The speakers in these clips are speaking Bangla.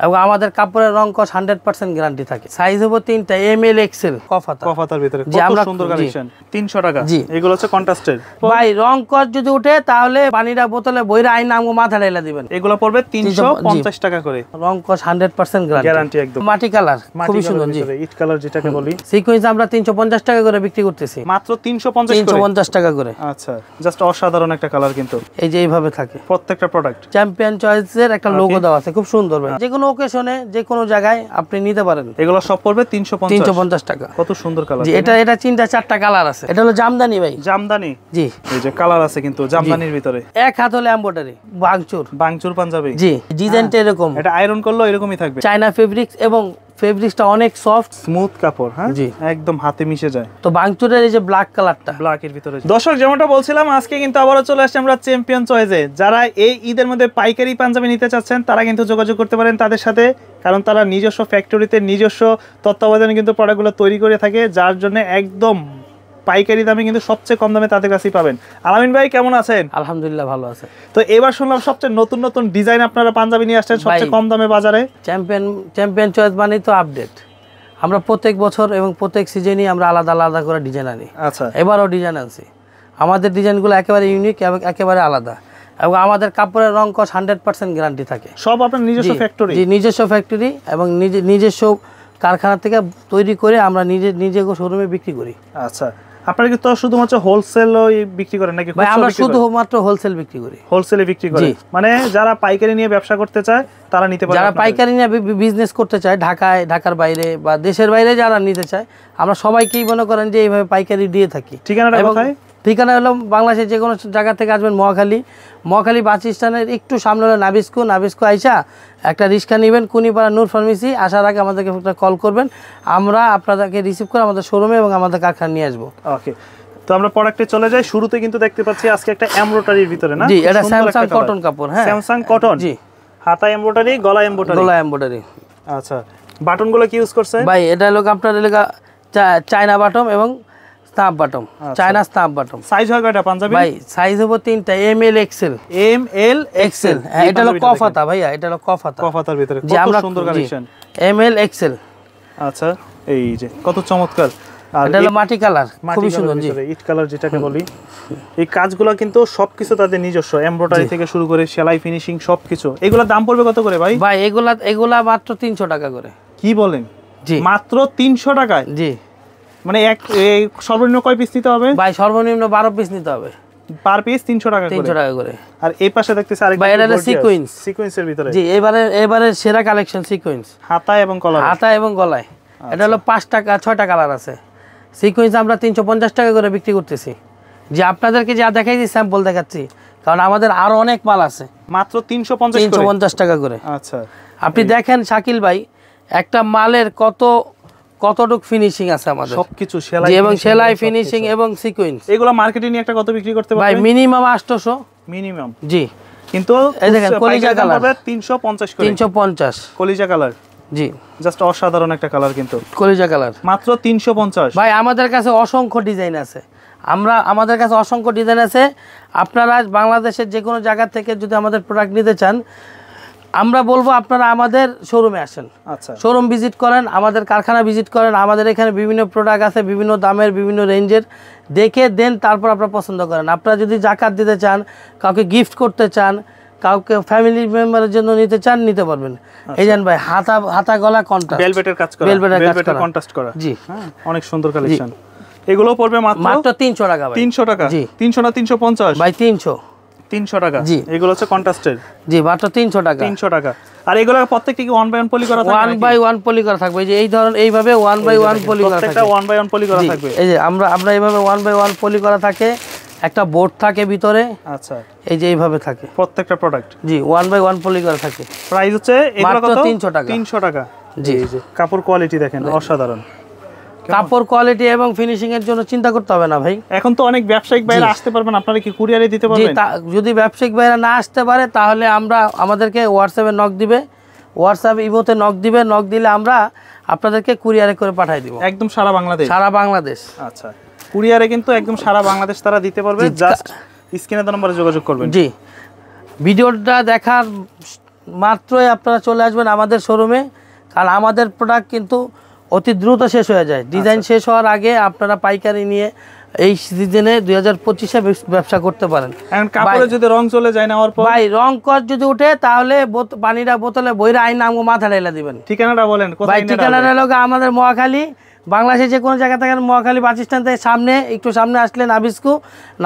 এবং আমাদের কাপড়ের রং কস 100% গ্যারান্টি থাকে। সাইজ হবে 3টা, ML XL কফাতার ভিতরে কত সুন্দর কালেকশন। 300 টাকা। এগুলো হচ্ছে কন্ট্রাস্টের। ভাই রং কস যদি উঠে তাহলে পানিটা বোতলে বইরা আইনা আমগো মাথা ঢাইলা দিবেন। এগুলো পড়বে 350 টাকা করে। রং কস 100% গ্যারান্টি একদম। মাটি কালার খুব সুন্দর। জি ইট কালার যেটাকে বলি। সিকোয়েন্স আমরা 350 টাকা করে বিক্রি করতেছি। মাত্র 350 টাকা করে। আচ্ছা, জাস্ট অসাধারণ একটা কালার কিন্তু। এই যে এইভাবে থাকে প্রত্যেকটা প্রোডাক্ট। চ্যাম্পিয়ন চয়েসের একটা লোগো দেওয়া আছে, খুব সুন্দর ভাই। যে কোনো অকেশনে যে কোনো জায়গায় আপনি নিতে পারেন। এগুলো সব পড়বে 350 টাকা। কত সুন্দর কালার। জি এটা 3-4টা কালার আছে। এটা হলো জামদানি ভাই। জামদানি। জি এই যে কালার আছে কিন্তু জামদানির ভিতরে। এক হাত হলো এমব্রয়ডারি, বাংচুর পাঞ্জাবি। জি ডিজাইনটা এরকম। এটা আয়রন করলে এরকমই থাকবে। চায়না ফেব্রিক্স এবং ফেব্রিক্সটা অনেক সফট স্মুথ কাপড়। হ্যাঁ জি একদম হাতে মিশে যায়। তো বাংচুরের এই যে ব্ল্যাক কালারটা, ব্ল্যাকের ভিতরে। দর্শক যেমনটা বলছিলাম, আজকে কিন্তু আবারো চলে আসছে আমরা চ্যাম্পিয়ন চয়েসে। যারা এই ঈদের মধ্যে পাইকারি পাঞ্জাবি নিতে চাচ্ছেন তারা কিন্তু যোগাযোগ করতে পারেন তাদের সাথে, কারণ তারা নিজস্ব ফ্যাক্টরিতে নিজস্ব তত্ত্বাবধানে কিন্তু প্রোডাক্টগুলো তৈরি করে থাকে, যার জন্য একদম পাইকারি দামে কিন্তু সবচেয়ে কম দামে তাদের কাছেই পাবেন। আলামিন ভাই কেমন আছেন? আলহামদুলিল্লাহ ভালো আছে। তো এবার শুনলাম সবচেয়ে নতুন নতুন ডিজাইন আপনারা পাঞ্জাবি নিয়ে আসছেন সবচেয়ে কম দামে বাজারে। চ্যাম্পিয়ন চয়েস মানে তো আপডেট। আমরা প্রত্যেক বছর এবং প্রত্যেক সিজনই আমরা আলাদা আলাদা করে ডিজাইন আনি। আচ্ছা, এবারও ডিজাইন আনছি। আমাদের ডিজাইনগুলো একেবারে ইউনিক এবং একেবারে আলাদা, এবং আমাদের কাপড়ের রং কস 100% গ্যারান্টি থাকে। সব আপনার নিজস্ব ফ্যাক্টরি? জি নিজস্ব ফ্যাক্টরি এবং নিজস্ব কারখানা থেকে তৈরি করে আমরা নিজে শোরুমে বিক্রি করি। আচ্ছা, আপনারা কি তো শুধুমাত্র হোলসেলই বিক্রি করেন নাকি? ভাই আমরা শুধুমাত্র হোলসেল বিক্রি করি। হোলসেলে বিক্রি করেন, মানে যারা পাইকারি নিয়ে ব্যবসা করতে চায় তারা নিতে পারে। যারা পাইকারি নিয়ে বিজনেস করতে চায় ঢাকার বাইরে বা দেশের বাইরে যারা নিতে চায়, আমরা সবাইকেই মনে করেন যে এইভাবে পাইকারি দিয়ে থাকি। ঠিকানাটা কোথায়? ঠিকানা হলো বাংলাদেশের যে কোনো জায়গা থেকে আসবেন, মহাখালী বাস স্ট্যান্ডের একটু সামনে হলো নাবিস্কো আইসা একটা রিক্সা নেবেন, কুনিপাড়া নূর ফার্মেসি আসার আগে আমাদেরকে একটা কল করবেন, আমরা আপনাদেরকে রিসিভ করে আমাদের শোরুমে এবং আমাদের কারখানা নিয়ে আসবো। ওকে, তো আমরা প্রোডাক্টে চলে যাই। শুরুতে কিন্তু দেখতে পাচ্ছি আজকে একটা এমব্রয়ডারির ভিতরে না? জি এটা স্যামসাং কটন কাপড়। হ্যাঁ স্যামসাং কটন। জি হাতা এমব্রয়ডারি, গলা এমব্রয়ডারি। আচ্ছা, বাটনগুলো কি ইউজ করছেন? ভাই এটা হলো আপনার চায়না বাটম এবং স্নাপ বাটম। China snap বাটম। সাইজ হয় কয়টা পাঞ্জাবি? ভাই সাইজ হবে 3টা, ML XL। এটা হলো কফাতা ভাইয়া, এটা হলো কফাতার ভিতরে কত সুন্দর কালেকশন। ML XL। আচ্ছা, এই যে কত চমৎকার। আর এটা হলো মাটি কালার, খুব সুন্দর। জি ইট কালার যেটাকে বলি। এই কাজগুলো কিন্তু সবকিছু তাদের নিজস্ব, এমব্রয়ডারি থেকে শুরু করে সেলাই ফিনিশিং সবকিছু। এগুলোর দাম পড়বে কত করে ভাই? ভাই এগুলা মাত্র 300 টাকা করে। কি বলেন? জি মাত্র 300 টাকায়? জি, মানে সর্বনিম্ন কয় পিস নিতে হবে ভাই? সর্বনিম্ন 12 পিস নিতে হবে। পার পিস 300 টাকা করে। আর এই পাশে দেখতেছি আরেকটা, ভাই এটা সিকোয়েন্সের ভিতরে। জি এবারে সেরা কালেকশন সিকোয়েন্স, হাতা এবং গলায়। এটা হলো 6টা কালার আছে। সিকোয়েন্স আমরা 350 টাকা করে বিক্রি করতেছি। যে আপনাদেরকে যা দেখাইছি স্যাম্পল দেখাচ্ছি, কারণ আমাদের আরো অনেক মাল আছে। মাত্র 350 টাকা করে। আচ্ছা, আপনি দেখেন শাকিল ভাই, একটা মালের কতটুক ফিনিশিং আছে আমাদের, সবকিছু সেলাই ফিনিশিং এবং সিকোয়েন্স। এগুলো মার্কেটে নিয়ে একটা কত বিক্রি করতে পারবেন? ভাই মিনিমাম 800 মিনিমাম। জি, কিন্তু এই দেখেন কলিজা কালার 350 করে। 350 কলিজা কালার। জি জাস্ট অসাধারণ একটা কালার কিন্তু, কলিজা কালার। মাত্র 350। ভাই আমাদের কাছে অসংখ্য ডিজাইন আছে। আপনারা বাংলাদেশের যে কোনো জায়গা থেকে যদি আমাদের প্রোডাক্ট নিতে চান, আমরা বলবো আপনারা আমাদের শোরুমে আসেন। আচ্ছা, শোরুম ভিজিট করেন, আমাদের কারখানা ভিজিট করেন। আমাদের এখানে বিভিন্ন প্রোডাক্ট আছে, বিভিন্ন দামের, বিভিন্ন রেঞ্জের। দেখে দেন, তারপর আপনারা পছন্দ করেন। আপনারা যদি জাকাত দিতে চান, কাউকে গিফট করতে চান, কাউকে ফ্যামিলি মেম্বারের জন্য নিতে চান, নিতে পারবেন। এই জান ভাই হাতা গলা কন্ট্রাস্ট, ভেলভেটের কাজ করা, ভেলভেটের কন্ট্রাস্ট করা। জি হ্যাঁ, অনেক সুন্দর কালেকশন। এগুলো পড়বে মাত্র 300 টাকা ভাই। 300 টাকা? জি 300 না 350 ভাই? 300 টাকা। জি এগুলো হচ্ছে কন্ট্রাস্টের। জি মাত্র 300 টাকা। 300 টাকা। আর এগুলো প্রত্যেকটা কি 1 বাই 1 পলি করা থাকবে? 1 বাই 1 পলি করা থাকবে। এই যে এই ধরনের এইভাবে 1 বাই 1 পলি করা থাকে। প্রত্যেকটা 1 বাই 1 পলি করা থাকবে। এই যে আমরা এইভাবে 1 বাই 1 পলি করা থাকে। একটা বোর্ড থাকে ভিতরে। আচ্ছা, এই যে এইভাবে থাকে প্রত্যেকটা প্রোডাক্ট। জি 1 বাই 1 পলি করা থাকে। প্রাইস হচ্ছে এগুলো কত? 300 টাকা। 300 টাকা। জি এই যে কাপড় কোয়ালিটি দেখেন, অসাধারণ। কাপড় কোয়ালিটি এবং ফিনিশিং এর জন্য চিন্তা করতে হবে না ভাই। এখন তো অনেক ব্যবসায়িক ভাইরা আসতে পারবেন, আপনারা কি কুরিয়ারে দিতে পারবেন? যদি ব্যবসায়িক ভাইরা না আসতে পারে, তাহলে আমাদেরকে হোয়াটসঅ্যাপে নক দিবে, হোয়াটসঅ্যাপ ইমোতে নক দিবে। নক দিলে আমরা আপনাদেরকে কুরিয়ারে করে পাঠিয়ে দিব। একদম সারা বাংলাদেশ। আচ্ছা, কুরিয়ারে কিন্তু একদম সারা বাংলাদেশ তারা দিতে পারবে। জাস্ট স্ক্রিনে দেওয়া নম্বরে যোগাযোগ করবেন। জি, ভিডিওটা দেখার মাত্রই আপনারা চলে আসবেন আমাদের শোরুমে, কারণ আমাদের প্রোডাক্ট কিন্তু অতি দ্রুত শেষ হয়ে যায়। ডিজাইন শেষ হওয়ার আগে আপনারা পাইকারি নিয়ে এই সিজনে 2025-এ ব্যবসা করতে পারেন। এখন কাপড়ে যদি রং চলে যায় নেওয়ার পর ভাই রং কর যদি উঠে তাহলে পানিটা বোতলে বইরা আইনা আমগো মাথা ঢাইলা দিবেন। ঠিকানাটা বলেন ভাই কোথায়? ঠিকানাটা হলো আমাদের মহাখালী, বাংলাদেশে যে কোনো জায়গা থাকেন মহাখালী বাস স্ট্যান্ড থেকে সামনে একটু সামনে আসলে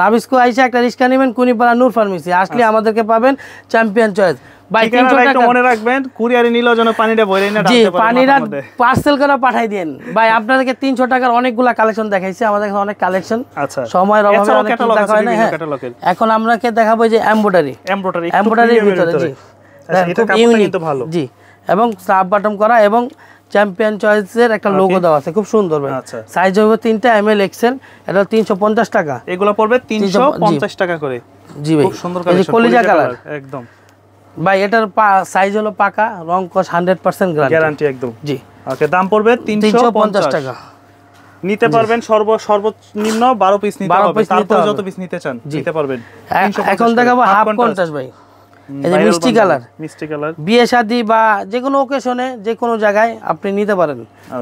নাবিস্কু আইসা একটা রিক্সা নেবেন কুনিপাড়া নূর ফার্মেসি আসলে আমাদেরকে পাবেন চ্যাম্পিয়ন চয়েস। ভাই 300 টাকা মনে রাখবেন, কুরিয়ারে নিলেও যেন পানিটা বইরে না জি ডালতে পারে, পানিটা পার্সেল করে পাঠাই দেন। ভাই আপনাদেরকে 300 টাকার অনেকগুলা কালেকশন দেখাইছি, আমাদের কাছে অনেক কালেকশন। আচ্ছা, সময়ের অভাবে অনেক কিছু দেখা হয় না। হ্যাঁ এখন আমরাকে দেখাবো যে এমব্রয়ডারির ভিতরে জি এটা কাপড়টা কিন্তু ভালো জি, এবং স্নাপ বাটন করা এবং চ্যাম্পিয়ন চয়েসের একটা লোগো দেওয়া আছে, খুব সুন্দর ভাই। সাইজ হবে 3টা ML XL, এটা 350 টাকা। এগুলো পড়বে 350 টাকা করে। জি ভাই, খুব সুন্দর কালেকশন, কলিজা কালার একদম ভাই। এটার সাইজ হলো পাকা, রং কস 100% গ্যারান্টি একদম। জি ওকে, দাম পড়বে 350 টাকা। নিতে পারবেন সর্বনিম্ন 12 পিস নিতে হবে, তারপর যত পিস নিতে চান নিতে পারবেন। এখন দেখাবো হাফ কন্ট্রাস্ট ভাই, এই যে মিষ্টি কালার, বিয়ে শাদী বা যে কোনো ওকেশনে যে কোনো জায়গায় আপনি নিতে পারেন।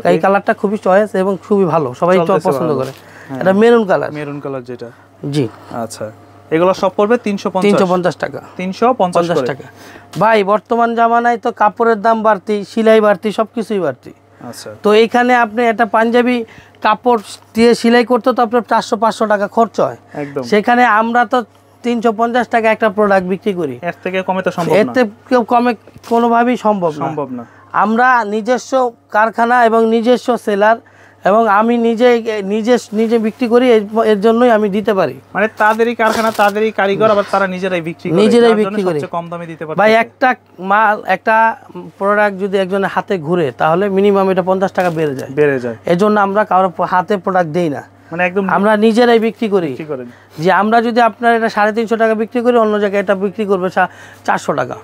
এই কালারটা খুবই চয়েস এবং খুবই ভালো, সবাই পছন্দ করে। এটা মেরুন কালার যেটা জি। আচ্ছা, এগুলো সব পড়বে 350 টাকা। 350 টাকা ভাই বর্তমান জামানায় তো কাপড়ের দাম বাড়তি, সেলাই বাড়তি, সবকিছুই বাড়তি। আচ্ছা, তো এইখানে আপনি একটা পাঞ্জাবি কাপড় দিয়ে সেলাই করতে তো আপনার 400-500 টাকা খরচ হয় একদম, সেখানে আমরা তো 350 টাকা একটা প্রোডাক্ট বিক্রি করি। এর থেকে কমে তো সম্ভব না, এর থেকে কমে কোনোভাবেই সম্ভব না। আমরা নিজস্ব কারখানা এবং নিজস্ব সেলার, এবং আমি নিজে বিক্রি করি, এর জন্যই আমি দিতে পারি। মানে তাদেরই কারখানা, তাদেরই কারিগর, আবার তারা নিজেরাই বিক্রি করে কম দামে দিতে পারে। ভাই একটা প্রোডাক্ট যদি একজনের হাতে ঘুরে তাহলে মিনিমাম এটা 50 টাকা বেড়ে যায়। এজন্য আমরা কারো হাতে প্রোডাক্ট দেই না, মানে একদম আমরা নিজেরাই বিক্রি করি। যে আমরা যদি আপনার এটা 350 টাকা বিক্রি করি, অন্য জায়গায় এটা বিক্রি করবে 400 টাকা।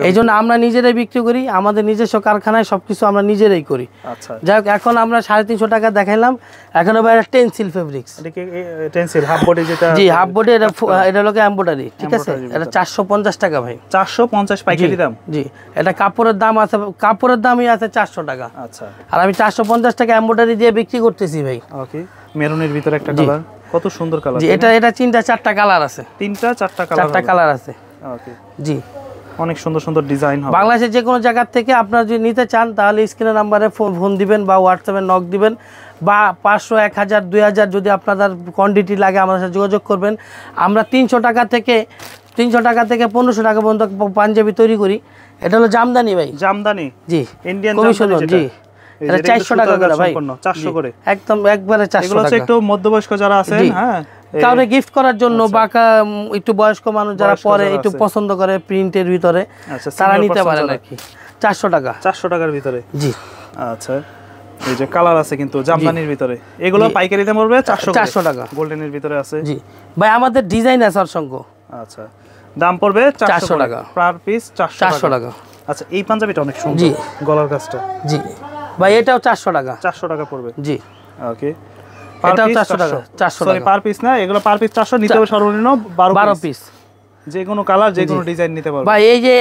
এই জন্য আমরা নিজেরাই বিক্রি করি, আমাদের নিজস্ব কারখানায় সবকিছু আমরা নিজেরাই করি। আচ্ছা, যাই হোক, এখন আমরা 350 টাকা দেখাইলাম। এখন আবার টেন্সিল ফেব্রিক্স, হাফ বডি যেটা, জি হাফ বডি, এটা লোকে এমব্রয়ডারি, ঠিক আছে। এটা 450 টাকা ভাই, 450 পাইকারি দাম। জি, এটা কাপড়ের দাম আছে, কাপড়ের দামই আছে 400 টাকা। আচ্ছা, আর আমি 450 টাকা এমব্রয়ডারি দিয়ে বিক্রি করতেছি ভাই। ওকে, মেরুনের ভিতরে একটা কালার, কত সুন্দর কালার। জি, এটা 3-4টা কালার আছে, 3-4টা কালার আছে। ওকে জি, অনেক সুন্দর ডিজাইন হবে। বাংলাদেশের যে কোনো জায়গা থেকে আপনারা যদি নিতে চান তাহলে স্ক্রিনের নাম্বারে ফোন দিবেন বা হোয়াটসঅ্যাপে নক দিবেন, বা 500, 1000, 2000 যদি আপনাদের কোয়ান্টিটি লাগে আমাদের সাথে যোগাযোগ করবেন। আমরা 300 টাকা থেকে 1500 টাকা পর্যন্ত পাঞ্জাবি তৈরি করি। এটা হলো জামদানি ভাই, জামদানি জি, ইন্ডিয়ান জামদানি জি। এটা 400 টাকা করে ভাই, 400 করে একদম একবারে 400 টাকা। এগুলো হচ্ছে একটু মধ্যবয়স্ক যারা আছেন, হ্যাঁ, কাউকে গিফট করার জন্য বা একটু বয়স্ক মানুষ যারা পরে একটু পছন্দ করে প্রিন্টের ভিতরে, তারা নিতে পারেন আর কি। 400 টাকার ভিতরে জি। আচ্ছা, এই যে কালার আছে কিন্তু জামদানির ভিতরে, এগুলো পাইকারি দাম পড়বে 400 টাকা। গোল্ডেনের ভিতরে আছে জি ভাই, আমাদের ডিজাইন আছে অসংখ্য। আচ্ছা, দাম পড়বে 400 টাকা পার পিস, 400 টাকা। আচ্ছা, এই পাঞ্জাবিটা অনেক সুন্দর, গলার কাজটা জি ভাই, এটাও 400 টাকা। 400 টাকা পড়বে জি। ওকে, এটাও 400 টাকা। 400 টাকা পার পিস না, এগুলো পার পিস 400 নিতে হবে, সর্বনিম্ন 12 পিস, যে কোনো কালার যে কোনো ডিজাইন নিতে পারবে ভাই। এই যে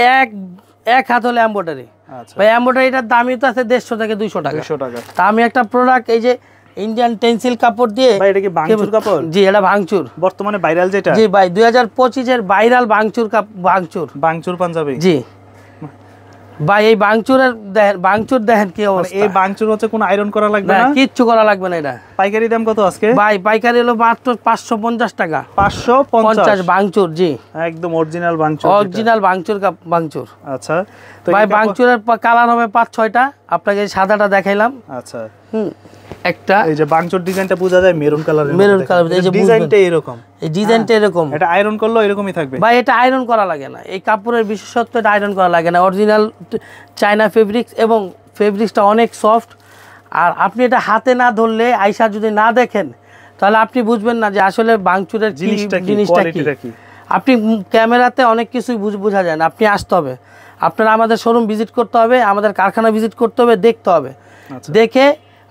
এক হাত হলে এমব্রয়ডারি। আচ্ছা ভাই, এমব্রয়ডারিটার দামই তো আছে 150 থেকে 200 টাকা। তা আমি একটা প্রোডাক্ট, এই যে ইন্ডিয়ান টেন্সিল কাপড় দিয়ে, ভাই এটা কি ভাঙচুর কাপড়? জি, এটা ভাঙচুর, বর্তমানে ভাইরাল যেটা। জি ভাই, 2025 এর ভাইরাল ভাঙচুর পাঞ্জাবি জি ভাই। এই ভাঙচুর দেখেন কি অবস্থা। এই ভাঙচুর হচ্ছে কোনো আয়রন করা লাগবে না, কিচ্ছু করা লাগবে না। এটা পাইকারি দাম কত আজকে ভাই? পাইকারি হলো মাত্র 550 টাকা। 550 ভাঙচুর জি, একদম অরিজিনাল ভাঙচুর। আচ্ছা, তো ভাই ভাঙচুরের কালার হবে 5-6টা, আপনাকে সাদাটা দেখাইলাম। আচ্ছা, একটা এই যে ভাঙচুর ডিজাইনটা বোঝা যায় মেরুন কালার, এই যে ডিজাইনটা এরকম, এই ডিজাইনটা এরকম। এটা আয়রন করলে এরকমই থাকবে ভাই। এটা আয়রন করা লাগে না, এই কাপড়ের বিশেষত্ব এটা আয়রন করা লাগে না। অরিজিনাল চায়না ফেব্রিক্স, এবং ফেব্রিক্সটা অনেক সফট। আর আপনি এটা হাতে না ধরলে, আইসা যদি না দেখেন, তাহলে আপনি বুঝবেন না যে আসলে ভাঙচুরের জিনিসটা কি। আপনি ক্যামেরাতে অনেক কিছুই বোঝা যায় না, আপনি আসতে হবে, আপনারা আমাদের শোরুম ভিজিট করতে হবে, আমাদের কারখানা ভিজিট করতে হবে, দেখতে হবে। দেখে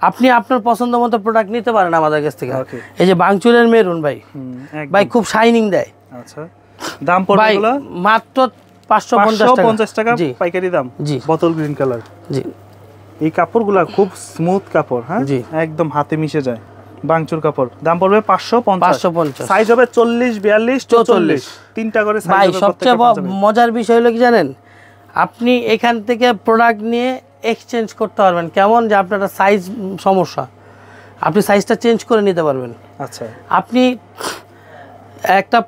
আপনি আপনার পছন্দ মতো প্রোডাক্ট নিতে পারেন আমাদের কাছ থেকে। এই যে ভাঙচুরের মেরুন ভাই, খুব শাইনিং দেয়। আচ্ছা, দাম পড়বে মাত্র 550 টাকা পাইকারি দাম। জি বোতল গ্রিন কালার। জি এই কাপড়গুলা খুব স্মুথ কাপড়, হ্যাঁ একদম হাতে মিশে যায়, বাংচুর কাপড়। দাম পড়বে 550। সাইজ হবে 40, 42, 44 তিনটা করে সাইজ হবে। ভাই সবচেয়ে মজার বিষয় হলো কি জানেন, আপনি এখান থেকে প্রোডাক্ট নিয়ে এক্সচেঞ্জ করতে পারবেন। কেমন যে আপনার সাইজ সমস্যা, আপনি সাইজটা চেঞ্জ করে নিতে পারবেন। আচ্ছা, আপনি একটা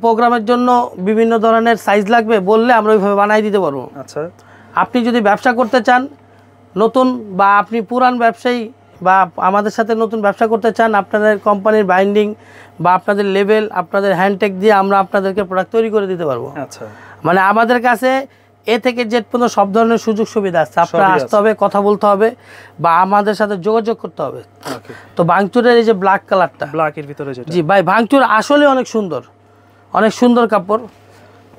প্রোগ্রামের জন্য বিভিন্ন ধরনের সাইজ লাগবে বললে আমরা ওইভাবে বানাই দিতে পারবো। আচ্ছা, আপনি যদি ব্যবসা করতে চান নতুন, বা আপনি পুরান ব্যবসায়ী বা আমাদের সাথে নতুন ব্যবসা করতে চান, আপনাদের কোম্পানির বাইন্ডিং বা আপনাদের লেবেল, আপনাদের হ্যান্ডটেক দিয়ে আমরা আপনাদেরকে প্রোডাক্ট তৈরি করে দিতে পারবো। আচ্ছা, মানে আমাদের কাছে এ থেকে জেড পর্যন্ত সব ধরনের সুযোগ সুবিধা আছে। আপনার আসতে হবে, কথা বলতে হবে, বা আমাদের সাথে যোগাযোগ করতে হবে। তো ভাঙচুরের এই যে ব্ল্যাক কালারটা, ব্ল্যাকের ভিতরে যেটা, জি ভাই ভাঙচুর আসলে অনেক সুন্দর, অনেক সুন্দর কাপড়।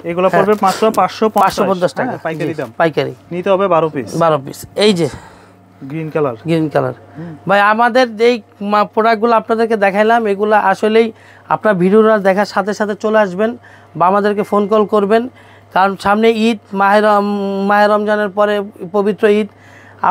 এগুলো পড়বে মাত্র 550 টাকা পাইকারি দাম। পাইকারি নিতে হবে 12 পিস। 12 পিস। এই যে গ্রিন কালার, গ্রিন কালার ভাই, আমাদের এই প্রোডাক্টগুলো আপনাদেরকে দেখাইলাম, এগুলো আসলেই আপনার ভিডিওটা দেখার সাথে সাথে চলে আসবেন বা আমাদেরকে ফোন কল করবেন। কারণ সামনে ঈদ, মাহে রমজানের পরে পবিত্র ঈদ।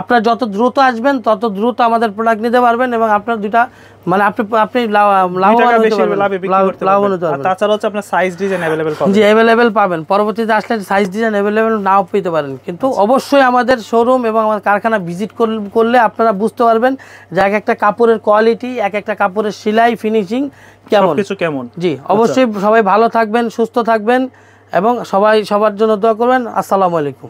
আপনার যত দ্রুত আসবেন তত দ্রুত আমাদের প্রোডাক্ট নিতে পারবেন এবং আপনার দুইটা মানে আপনি লাভবান হতে পারবেন। তাছাড়া হচ্ছে আপনার সাইজ ডিজাইন अवेलेबल পাবেন। জি अवेलेबल পাবেন। পরবর্তীতে আসলে সাইজ ডিজাইন अवेलेबल নাও পেতে পারেন, কিন্তু অবশ্যই আমাদের শোরুম এবং আমাদের কারখানা ভিজিট করলে আপনারা বুঝতে পারবেন যে এক একটা কাপড়ের কোয়ালিটি, এক একটা কাপড়ের সেলাই, ফিনিশিং কেমন, সবকিছু কেমন। জি অবশ্যই সবাই ভালো থাকবেন, সুস্থ থাকবেন এবং সবাই সবার জন্য দোয়া করবেন। আসসালামু আলাইকুম।